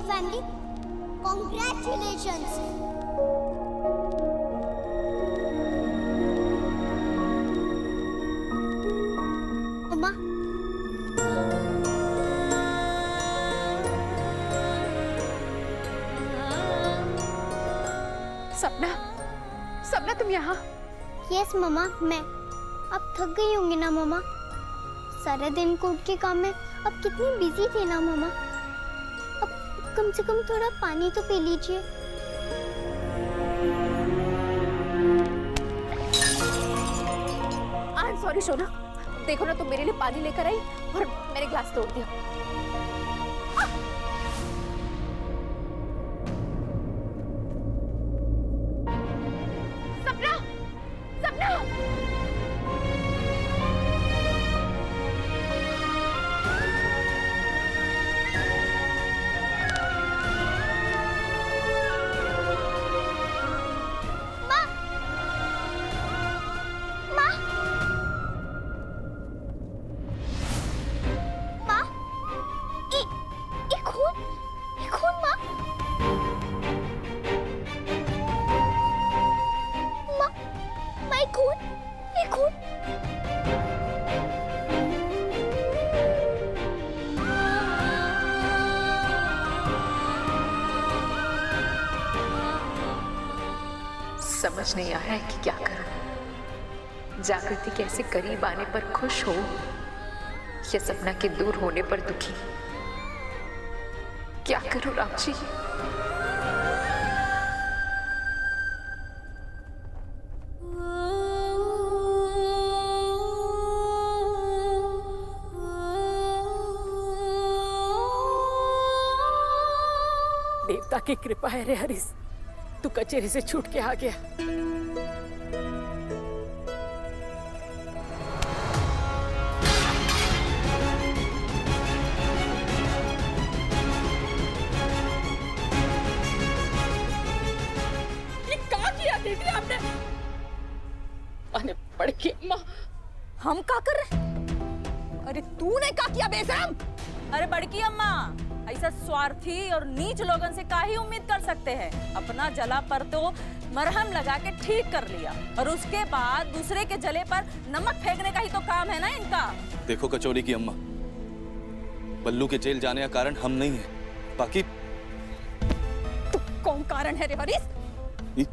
family. Congratulations. Mama. सपना, सपना तुम यहाँ? यस ममा, मैं अब थक गई होंगी ना ममा? सारे दिन कोर्ट के काम में अब कितनी बिजी थे ना ममा? अब कम से कम थोड़ा पानी तो पी लीजिए। आई एम सॉरी सोना, देखो ना तुम मेरे लिए पानी लेकर आई और मैंने ग्लास तोड़ दिया। सपना, सपना! समझ नहीं आ रहा है कि क्या करूं। जागृति कैसे करीब आने पर खुश हो या सपना के दूर होने पर दुखी। क्या करूं राम जी? देवता की कृपा है रे हरीश, तू कचेरी से छूट के आ गया। ये क्या किया दीदी आपने? अरे बड़की अम्मा, हम क्या कर रहे? अरे तूने क्या किया बेशरम? अरे बड़की अम्मा, ऐसा स्वार्थी और नीच लोगन से का ही उम्मीद कर सकते हैं? अपना जला पर तो मरहम लगा के ठीक कर लिया और उसके बाद दूसरे के जले पर नमक फेंकने का ही तो काम है ना इनका। देखो कचौड़ी की अम्मा, बल्लू के जेल जाने का कारण हम नहीं है, बाकी तो कौन कारण है रे हरीश? ये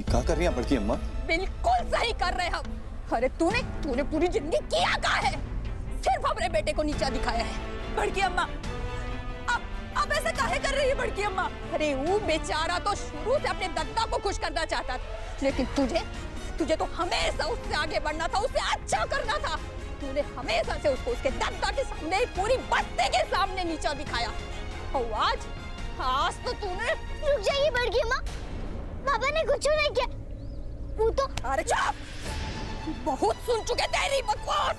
क्या कर रही हैं बड़की अम्मा? बिल्कुल सही कर रहे हम। अरे तूने पूरी जिंदगी किया क्या है? सिर्फ अपने बेटे को नीचा दिखाया है। बड़की अम्मा अब ऐसा काहे कर रही है बड़की अम्मा? अरे वो बेचारा तो शुरू से अपने दद्दा को खुश करना चाहता था, लेकिन तुझे तो हमेशा उससे आगे बढ़ना था, उससे अच्छा करना था। तूने हमेशा से उसको उसके दद्दा के सामने, पूरी बस्ती के सामने नीचा दिखाया। और आज तो तूने। रुक जाइए बड़की अम्मा, पापा ने कुछ नहीं किया। वो तो। अरे चुप, बहुत सुन चुके तेरी बकवास।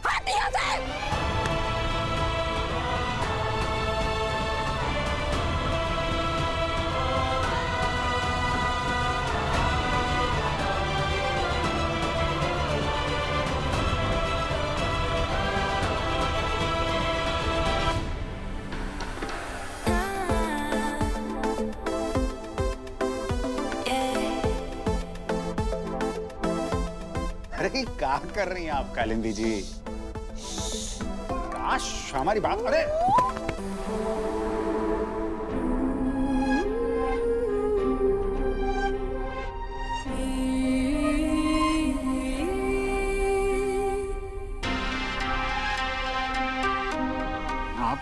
हट यहाँ से। अरे क्या कर रही हैं आप कालिंदी जी? काश हमारी बात। अरे आप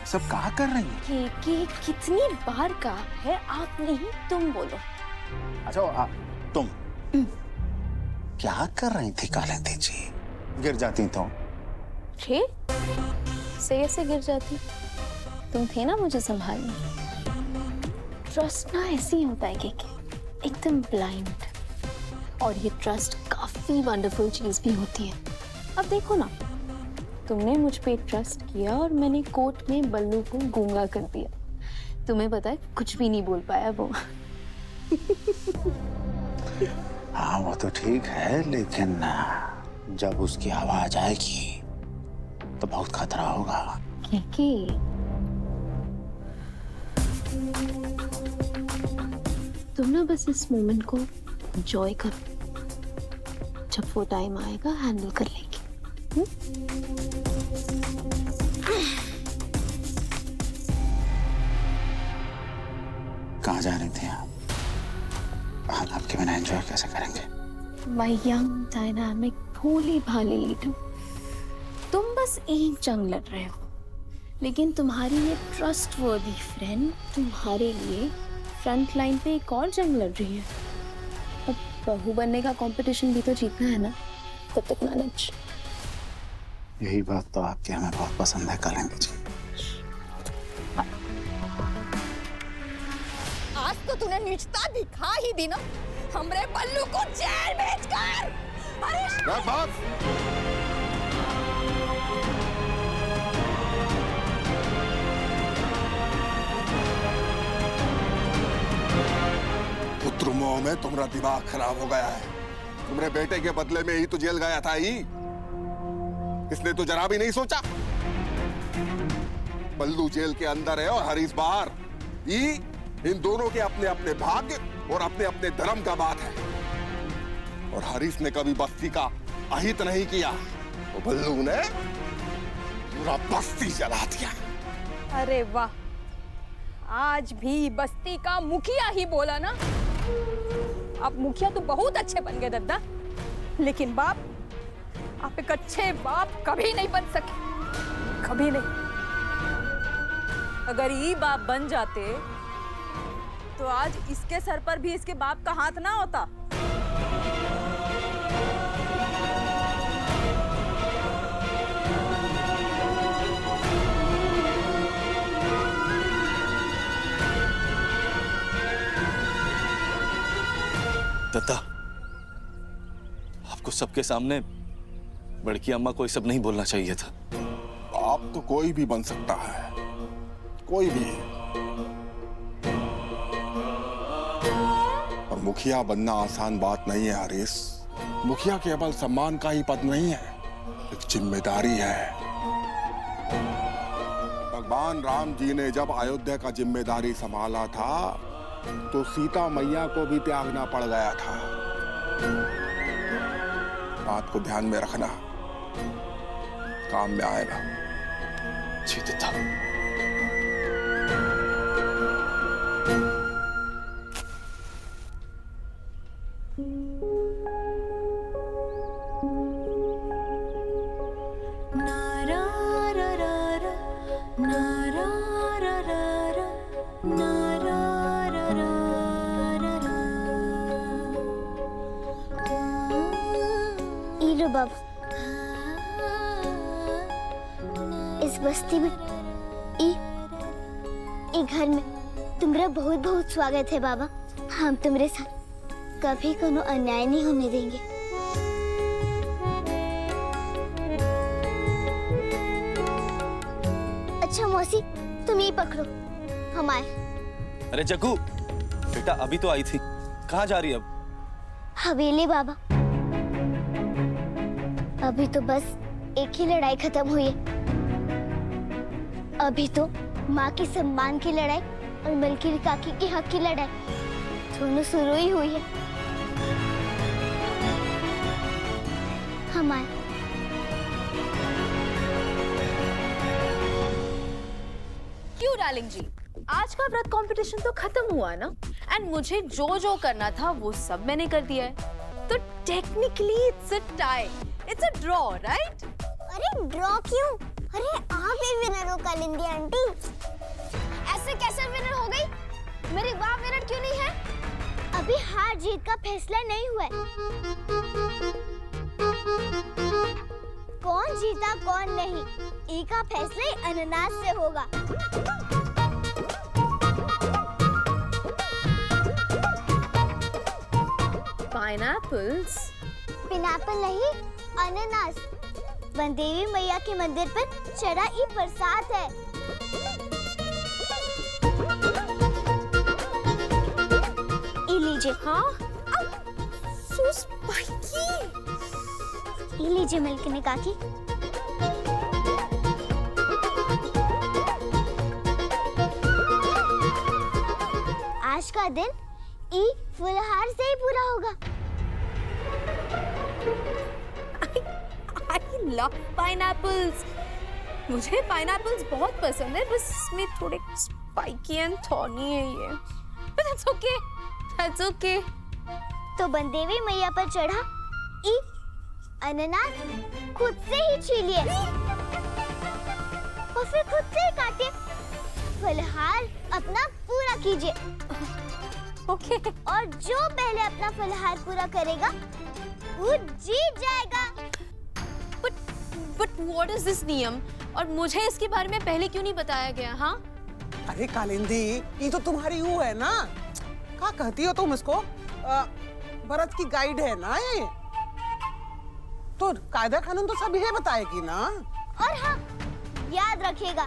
सब क्या कर रही हैं? कि कितनी बार का है, आप नहीं तुम बोलो। अच्छा तुम क्या कर रही थी कालिंदी जी? गिर जाती तो? से ऐसे गिर जाती, तुम थे ना मुझे संभालने। ट्रस्ट ना ऐसे ही होता है कि एकदम ब्लाइंड, और ये ट्रस्ट काफी वंडरफुल चीज भी होती है। अब देखो ना, तुमने मुझ पे ट्रस्ट किया और मैंने कोर्ट में बल्लू को गूंगा कर दिया। तुम्हें पता है कुछ भी नहीं बोल पाया वो। हाँ वो तो ठीक है, लेकिन जब उसकी आवाज आएगी तो बहुत खतरा होगा। कि तुम ना बस इस मोमेंट को एंजॉय करो, जब वो टाइम आएगा हैंडल कर लेंगे। कहाँ जा रही थी आप? हम आपके बिना एंजॉय कैसे करेंगे? My young dynamic भोली भाली लीडर, तुम बस एक जंग लड़ रहे हो, लेकिन तुम्हारी ये ट्रस्टवर्दी फ्रेंड तुम्हारे लिए फ्रंट लाइन पे एक और जंग लड़ रही है। अब बहू बनने का कंपटीशन भी तो जीतना है ना, तब तक मैनेज। यही बात तो आपके हमें बहुत पसंद है कालिंदी जी। आज तो तूने नीचता दिखा ही दी ना, हमरे बल्लू को जेल भेजकर। हरीश पुत्र मोह में तुम्हारा दिमाग खराब हो गया है। तुम्हारे बेटे के बदले में ही तो जेल गया था ही। इसने तो जरा भी नहीं सोचा। बल्लू जेल के अंदर है और हरीश बाहर। इन दोनों के अपने अपने भाग्य और अपने अपने धर्म का बात है। और हरीश ने कभी बस्ती का अहित नहीं किया, तो बल्लू ने पूरा बस्ती जला दिया। अरे वाह, आज भी बस्ती का मुखिया ही बोला ना। आप मुखिया तो बहुत अच्छे बन गए दद्दा, लेकिन बाप, आप एक अच्छे बाप कभी नहीं बन सके, कभी नहीं। अगर ये बाप बन जाते तो आज इसके सर पर भी इसके बाप का हाथ ना होता। दत्ता, आपको सबके सामने बड़की अम्मा को ये सब नहीं बोलना चाहिए था। बाप तो कोई भी बन सकता है, कोई भी। और मुखिया बनना आसान बात नहीं है हरीश। मुखिया केवल सम्मान का ही पद नहीं है, एक जिम्मेदारी है। भगवान राम जी ने जब अयोध्या का जिम्मेदारी संभाला था तो सीता मैया को भी त्यागना पड़ गया था। बात को ध्यान में रखना, काम में आएगा। जी दत्ता। लो बाबा, इस बस्ती में ई घर में तुम्हारा बहुत बहुत स्वागत है बाबा। हम तुम्हारे साथ कभी कोनो अन्याय नहीं होने देंगे। अच्छा मौसी, तुम ये पकड़ो, हम आए। अरे जग्गू, बेटा अभी तो आई थी, कहाँ जा रही है अब? हवेली बाबा। अभी तो बस एक ही लड़ाई खत्म हुई है। अभी तो माँ के सम्मान की लड़ाई और मलकी काकी के हक की लड़ाई दोनों शुरू ही हुई है। हम आए। क्यों डार्लिंग जी, आज का व्रत कंपटीशन तो खत्म हुआ ना, एंड मुझे जो जो करना था वो सब मैंने कर दिया है, तो technically it's a tie, it's a draw, right? अरे ड्रॉ क्यों? अरे आप ही विनर हो कालिंदी आंटी। ऐसे कैसे विनर हो गई? मेरी बाप विनर क्यों नहीं है? अभी हार जीत का फैसला नहीं हुआ है। कौन जीता कौन नहीं, ई का फैसला अनानास से होगा। पाइनएप्पल्स? पाइनएप्पल नहीं, अनानास। वनदेवी मैया के मंदिर पर चढ़ा ई प्रसाद है। ई लीजिए। हाँ? So spiky! ई लीजिए मलकिनी काकी। आज का दिन ई फुलहार से ही पूरा होगा। I love pineapples. मुझे पाइनएप्पल्स बहुत पसंद है, बस इसमें थोड़े स्पाइकी एंड थॉर्नी है ये। But that's okay. That's okay. तो बनदेवी मैया पर चढ़ा ई अनानास खुद से ही छीलिए और फिर खुद से ही काटे। फलहार अपना पूरा कीजिए। Okay. और जो पहले अपना फलहार पूरा करेगा वो जीत जाएगा। But what is this नियम? और मुझे इसके बारे में पहले क्यों नहीं बताया गया? हाँ? अरे कालिंदी, ये तो तुम्हारी वो है ना, क्या कहती हो तुम इसको? भरत की गाइड है ना ये, तो कायदा कानून तो सब ये बताएगी ना। और हाँ, याद रखिएगा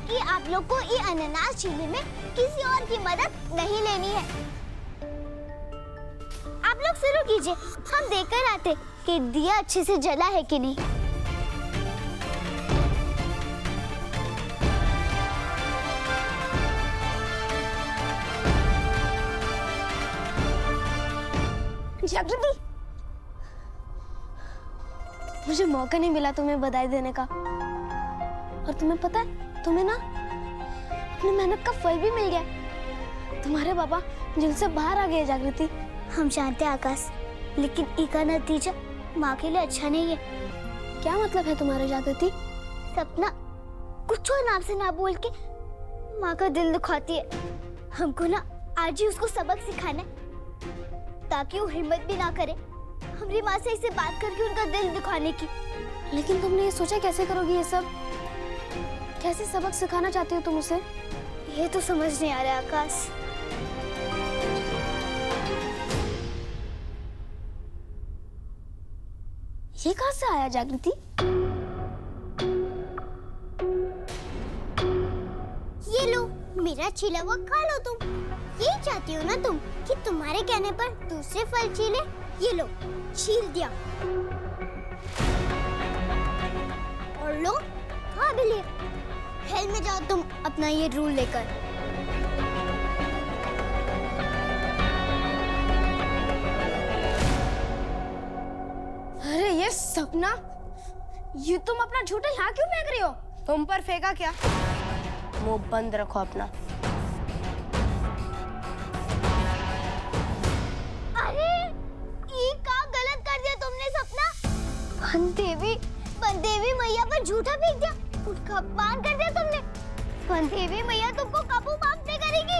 कि आप लोग को ये अनानास छीलने में किसी और की मदद नहीं लेनी है। आप लोग शुरू कीजिए, हम देखकर आते कि दिया अच्छे से जला है कि नहीं। जागृति, मुझे मौका नहीं मिला तुम्हें बधाई देने का, और तुम्हें पता है, तुम्हें ना अपनी मेहनत का फल भी मिल गया। तुम्हारे बाबा जेल से बाहर आ गए जागृति। हम जानते हैं आकाश, लेकिन इसका नतीजा माँ के लिए अच्छा नहीं है। क्या मतलब है तुम्हारा जागृति? सपना कुछ और नाम से ना बोल के माँ का दिल दुखाती है। हमको ना आज ही उसको सबक सिखाना है ताकि वो हिम्मत भी ना करे हमारी माँ से इसे बात करके उनका दिल दुखाने की। लेकिन तुमने ये सोचा कैसे करोगी ये सब? कैसे सबक सिखाना चाहती हो तुम उसे? ये तो समझ नहीं आ रहा आकाश। ये कहाँ से आया जागृति? ये लो, मेरा छिला हुआ खा लो तुम। ये चाहती हो ना तुम कि तुम्हारे कहने पर दूसरे फल छीले? ये लो, छील दिया। और लो, खा भी लिया। हेल में जाओ तुम अपना ये रूल लेकर। अरे ये सपना, ये तुम अपना झूठा यहाँ क्यों फेंक रही हो? तुम पर फेंका क्या? मुंह बंद रखो अपना। अरे ये क्या गलत कर दिया तुमने सपना? बनदेवी मैया पर झूठा फेंक दिया, उनका अपमान कर दिया तुमने। बनदेवी मैया तुमको कबू माफ नहीं करेगी।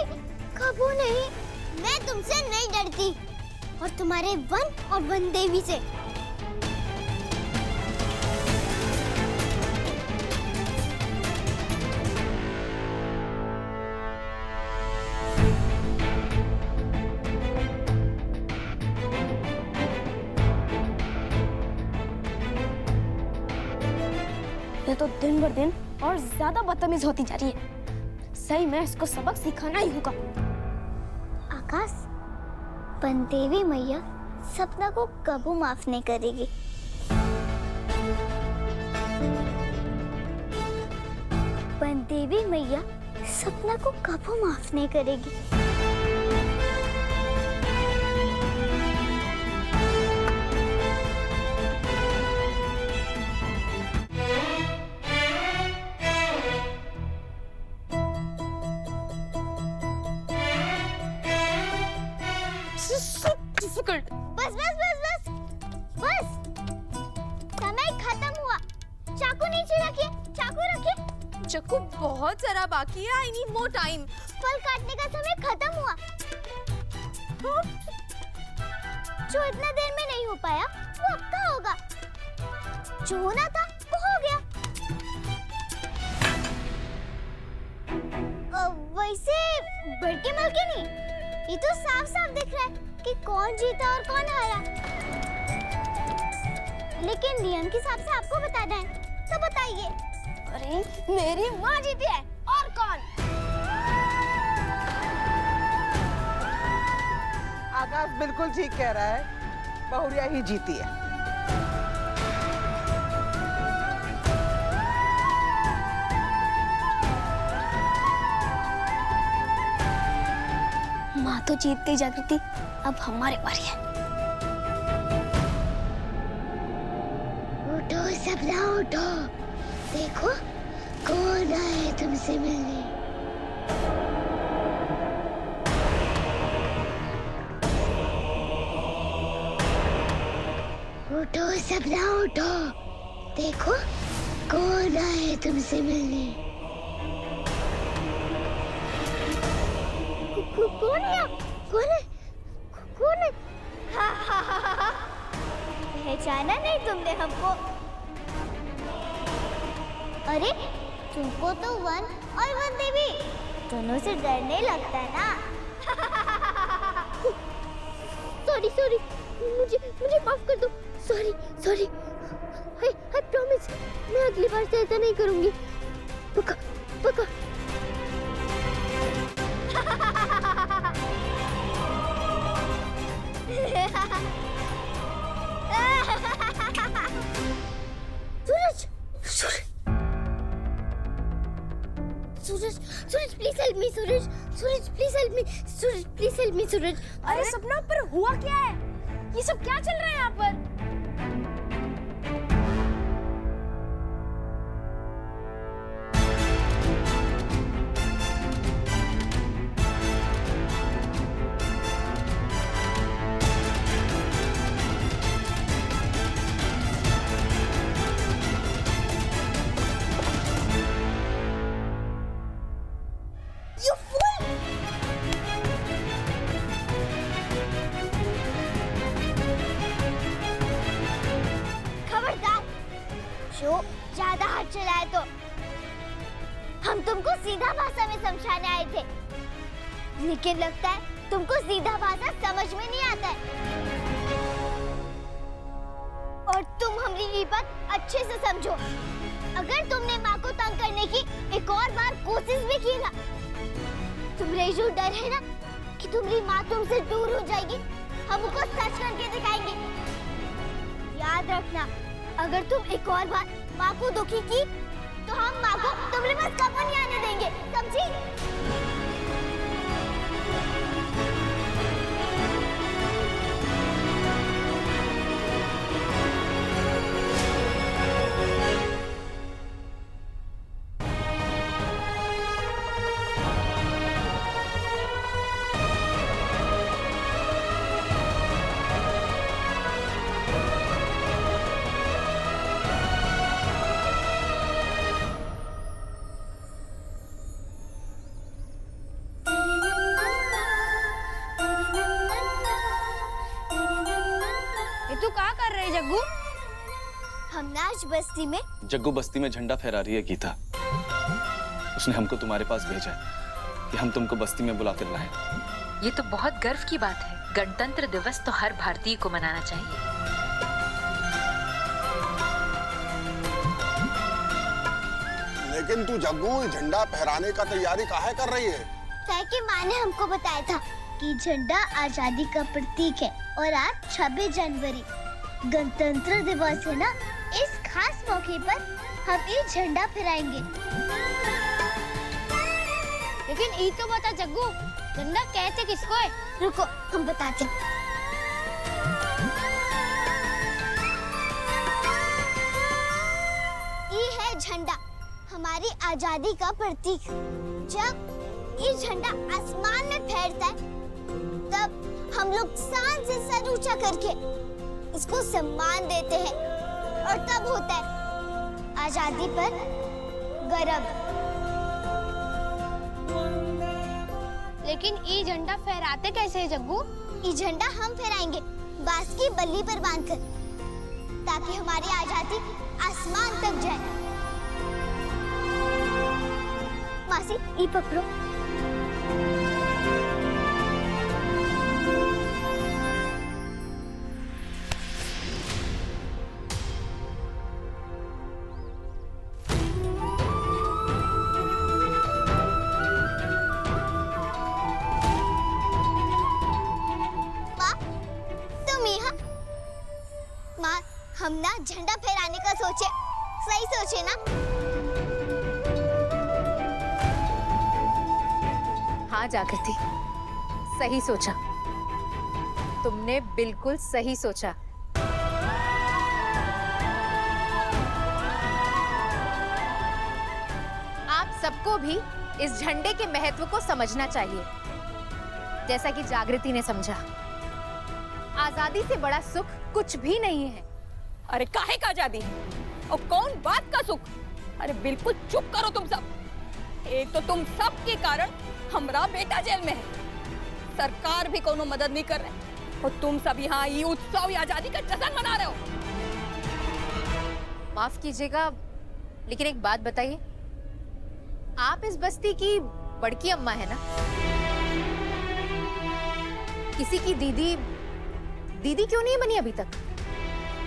कबू नहीं, मैं तुमसे नहीं डरती और तुम्हारे वन और बनदेवी से। ये तो दिन बर दिन और ज्यादा बदतमीज होती जा रही है। सही में इसको सबक सिखाना ही होगा। आकाश, बनदेवी मैया सपना को कबू माफ नहीं करेगी। बनदेवी मैया सपना को कबू माफ नहीं करेगी। Difficult. बस बस बस बस बस, समय खत्म हुआ। चाकू नीचे रखिए, चाकू रखिए। चक्कू बहुत सारा बाकी है। I need more time. फल काटने का समय खत्म हुआ। जो इतना देर में नहीं हो पाया वो अब का होगा। जो होना था वो हो गया। वैसे बड़के मलकिनी, ये तो साफ साफ दिख रहा है कि कौन जीता और कौन हारा। लेकिन नियम के हिसाब से आपको बताना है, तो बताइए। अरे मेरी माँ जीती है, और कौन? आकाश बिल्कुल ठीक कह रहा है, बहुरिया ही जीती है। माँ तो जीत गई जागृति, अब हमारी बारी है। उठो सपना उठो, देखो कौन आए तुमसे मिलने। उठो सपना उठो, देखो कौन आए तुमसे मिलने। कौन है आप? कौन है? कौन है? पहचाना नहीं तुमने हमको? अरे तुमको तो वन और वन देवी दोनों से डर नहीं लगता ना? सॉरी सॉरी, मुझे माफ कर दो। सॉरी सॉरी, आई प्रॉमिस मैं अगली बार से ऐसा नहीं करूंगी, पक्का पक्का। Suraj Suraj Suraj Suraj please help me, Suraj Suraj please help me, Suraj please help me, Suraj. अरे सपना, पर हुआ क्या है? ये सब क्या चल रहा है यहाँ पर? ज्यादा हाथ चलाए तो हम तुमको सीधा भाषा में समझाने आए थे, लेकिन लगता है तुमको सीधा भाषा समझ में नहीं आता है। और तुम हमारी ये बात अच्छे से समझो, अगर तुमने माँ को तंग करने की एक और बार कोशिश भी की ना, तुम्हें जो डर है ना कि तुम्हारी माँ तुमसे दूर हो जाएगी, हम उसको सच करके दिखाएंगे। याद रखना, अगर तुम एक और बार माँ को दुखी की तो हम माँ को तुम्हारे पास कभी नहीं आने देंगे, समझी? तू क्या कर रहे जग्गू? हम नाच बस्ती में। जग्गू बस्ती में झंडा फहरा रही है गीता। उसने हमको तुम्हारे पास भेजा है कि हम तुमको बस्ती में बुला कर लाएं। ये तो बहुत गर्व की बात है। गणतंत्र दिवस तो हर भारतीय को मनाना चाहिए। लेकिन तू जग्गू झंडा फहराने का तैयारी काहे कर रही है? ताकि माँ ने हमको बताया था कि झंडा आजादी का प्रतीक है और आज 26 जनवरी गणतंत्र दिवस है ना, इस खास मौके पर हम ये झंडा फहराएंगे। लेकिन ये तो बता जग्गू, झंडा कहते किसको है? रुको हम बताते। ये है झंडा, हमारी आजादी का प्रतीक। जब ये झंडा आसमान में फहरता है तब हम लोग शान से सर ऊंचा करके इसको सम्मान देते हैं और तब होता है आजादी पर गर्व। लेकिन ये झंडा फहराते कैसे है जग्गू? ये झंडा हम फहराएंगे बांस की बल्ली पर बांधकर, ताकि हमारी आजादी आसमान तक जाए। मासी ये पकड़ो। हम ना झंडा फहराने का सोचे, सही सोचे ना? हाँ जागृति, सही सोचा, तुमने बिल्कुल सही सोचा। आप सबको भी इस झंडे के महत्व को समझना चाहिए, जैसा कि जागृति ने समझा। आजादी से बड़ा सुख कुछ भी नहीं है। अरे काहे का आजादी और कौन बात का सुख? अरे बिल्कुल चुप करो तुम सब। एक तो तुम सब के कारण हमारा बेटा जेल में है, सरकार भी कोनो मदद नहीं कर रहे और तुम सब यहाँ ये उत्सव या आजादी का जश्न मना रहे हो। माफ कीजिएगा, लेकिन एक बात बताइए, आप इस बस्ती की बड़की अम्मा है ना? किसी की दीदी क्यों नहीं बनी अभी तक?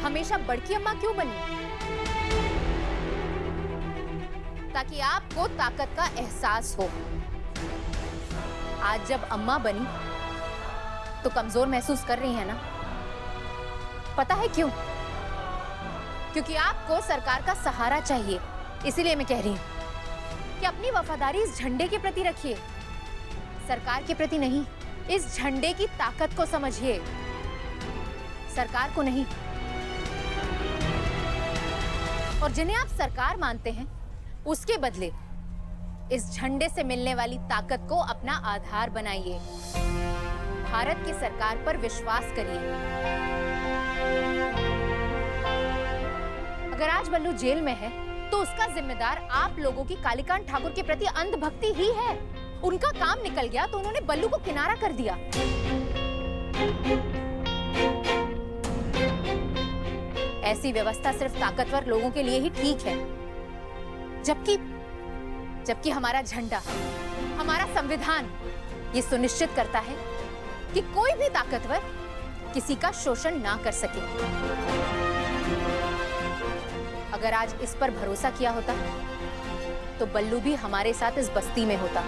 हमेशा बड़की अम्मा क्यों बनी? ताकि आपको ताकत का एहसास हो। आज जब अम्मा बनी तो कमजोर महसूस कर रही है ना? पता है क्यों? क्योंकि आपको सरकार का सहारा चाहिए। इसीलिए मैं कह रही हूं कि अपनी वफादारी इस झंडे के प्रति रखिए, सरकार के प्रति नहीं। इस झंडे की ताकत को समझिए, सरकार को नहीं। और जिन्हें आप सरकार मानते हैं, उसके बदले इस झंडे से मिलने वाली ताकत को अपना आधार बनाइए। भारत की सरकार पर विश्वास करिए। अगर आज बल्लू जेल में है तो उसका जिम्मेदार आप लोगों की कालीकांत ठाकुर के प्रति अंधभक्ति ही है। उनका काम निकल गया तो उन्होंने बल्लू को किनारा कर दिया। ऐसी व्यवस्था सिर्फ ताकतवर लोगों के लिए ही ठीक है, जबकि हमारा झंडा, हमारा संविधान ये सुनिश्चित करता है कि कोई भी ताकतवर किसी का शोषण ना कर सके। अगर आज इस पर भरोसा किया होता तो बल्लू भी हमारे साथ इस बस्ती में होता।